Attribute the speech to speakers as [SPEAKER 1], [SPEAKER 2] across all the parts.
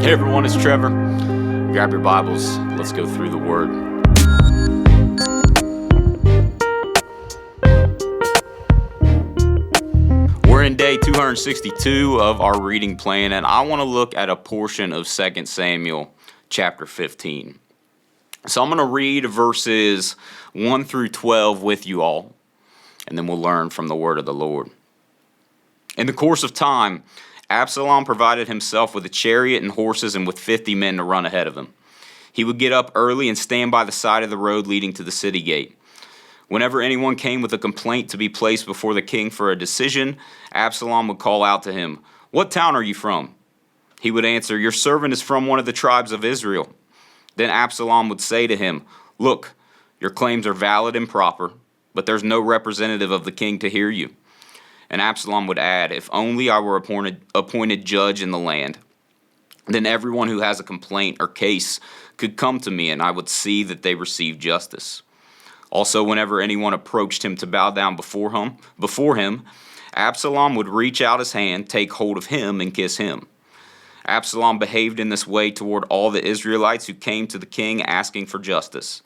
[SPEAKER 1] Hey everyone, it's Trevor. Grab your Bibles. Let's go through the Word. We're in day 262 of our reading plan, and I want to look at a portion of 2 Samuel chapter 15. So I'm going to read verses 1 through 12 with you all, and then we'll learn from the word of the Lord. In the course of time, Absalom provided himself with a chariot and horses and with 50 men to run ahead of him. He would get up early and stand by the side of the road leading to the city gate. Whenever anyone came with a complaint to be placed before the king for a decision, Absalom would call out to him, "What town are you from?" He would answer, "Your servant is from one of the tribes of Israel." Then Absalom would say to him, "Look, your claims are valid and proper, but there's no representative of the king to hear you." And Absalom would add, "If only I were appointed judge in the land, then everyone who has a complaint or case could come to me, and I would see that they receive justice." Also, whenever anyone approached him to bow down before him, Absalom would reach out his hand, take hold of him, and kiss him. Absalom behaved in this way toward all the Israelites who came to the king asking for justice.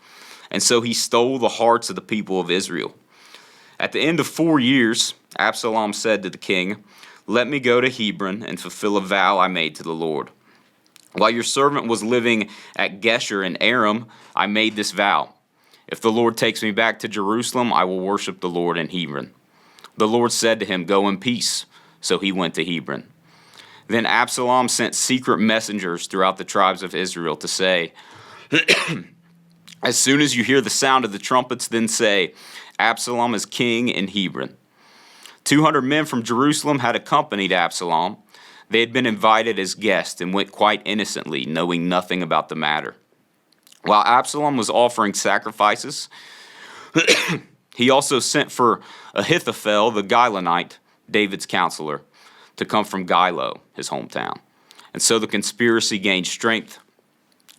[SPEAKER 1] And so he stole the hearts of the people of Israel. At the end of 4 years, Absalom said to the king, "Let me go to Hebron and fulfill a vow I made to the Lord. While your servant was living at Geshur in Aram, I made this vow. If the Lord takes me back to Jerusalem, I will worship the Lord in Hebron." The Lord said to him, "Go in peace." So he went to Hebron. Then Absalom sent secret messengers throughout the tribes of Israel to say, "As soon as you hear the sound of the trumpets, then say, 'Absalom is king in Hebron.'" 200 men from Jerusalem had accompanied Absalom. They had been invited as guests and went quite innocently, knowing nothing about the matter. While Absalom was offering sacrifices, he also sent for Ahithophel the Gilonite, David's counselor, to come from Gilo, his hometown. And so the conspiracy gained strength,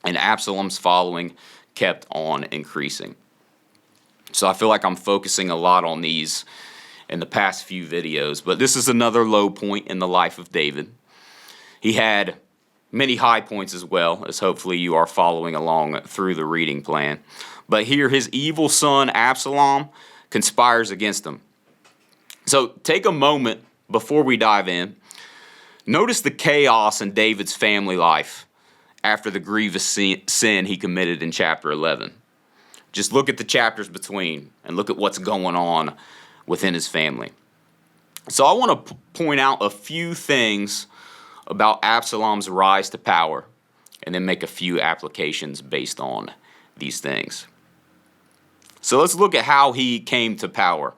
[SPEAKER 1] and Absalom's following kept on increasing. So I feel like I'm focusing a lot on these in the past few videos, but this is another low point in the life of David. He had many high points as well, as hopefully you are following along through the reading plan. But here his evil son Absalom conspires against him. So take a moment before we dive in. Notice the chaos in David's family life after the grievous sin he committed in chapter 11. Just look at the chapters between and look at what's going on within his family. So I want to point out a few things about Absalom's rise to power and then make a few applications based on these things. So let's look at how he came to power.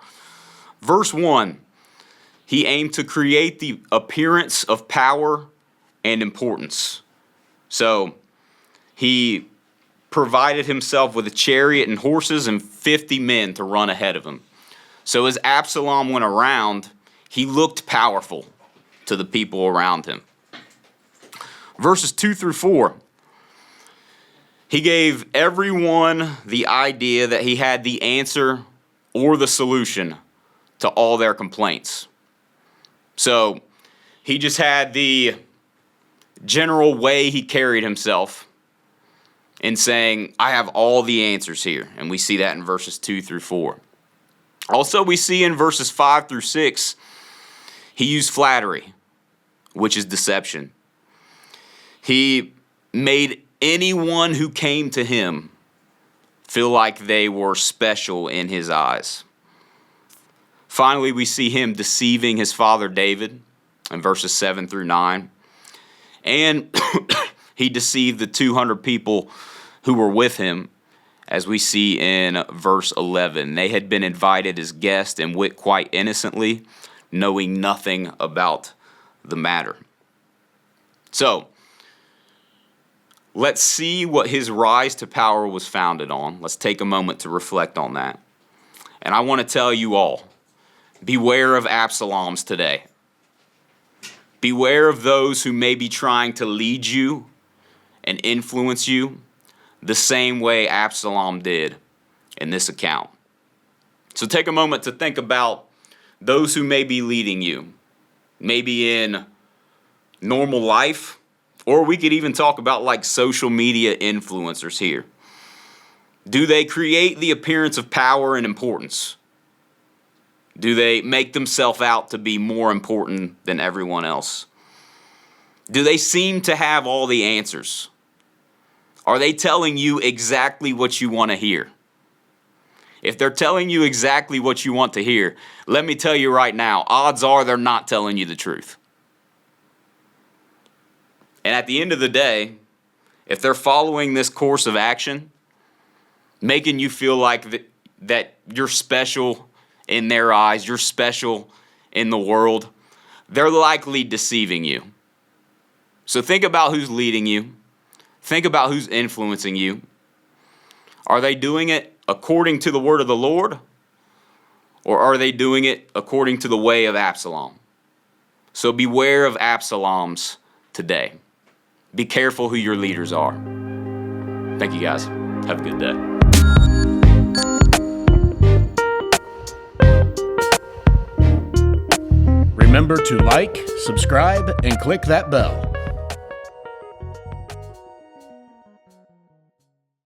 [SPEAKER 1] Verse 1, he aimed to create the appearance of power and importance. So he provided himself with a chariot and horses and 50 men to run ahead of him. So as Absalom went around, he looked powerful to the people around him. Verses 2 through 4, he gave everyone the idea that he had the answer or the solution to all their complaints. So he just had the general way he carried himself in saying, "I have all the answers here." And we see that in verses 2 through 4. Also, we see in verses 5 through 6, he used flattery, which is deception. He made anyone who came to him feel like they were special in his eyes. Finally, we see him deceiving his father David in verses 7 through 9. And he deceived the 200 people who were with him, as we see in verse 11. They had been invited as guests and went quite innocently, knowing nothing about the matter. So, let's see what his rise to power was founded on. Let's take a moment to reflect on that. And I want to tell you all, beware of Absaloms today. Beware of those who may be trying to lead you and influence you the same way Absalom did in this account. So take a moment to think about those who may be leading you, maybe in normal life Or we could even talk about like social media influencers here. Do they create the appearance of power and importance? Do they make themselves out to be more important than everyone else? Do they seem to have all the answers? Are they telling you exactly what you want to hear? If they're telling you exactly what you want to hear, let me tell you right now, odds are they're not telling you the truth. And at the end of the day, if they're following this course of action, making you feel like that you're special in their eyes, you're special in the world, they're likely deceiving you. So think about who's leading you. Think about who's influencing you. Are they doing it according to the word of the Lord? Or are they doing it according to the way of Absalom? So beware of Absaloms today. Be careful who your leaders are. Thank you guys. Have a good day.
[SPEAKER 2] Remember to like, subscribe, and click that bell.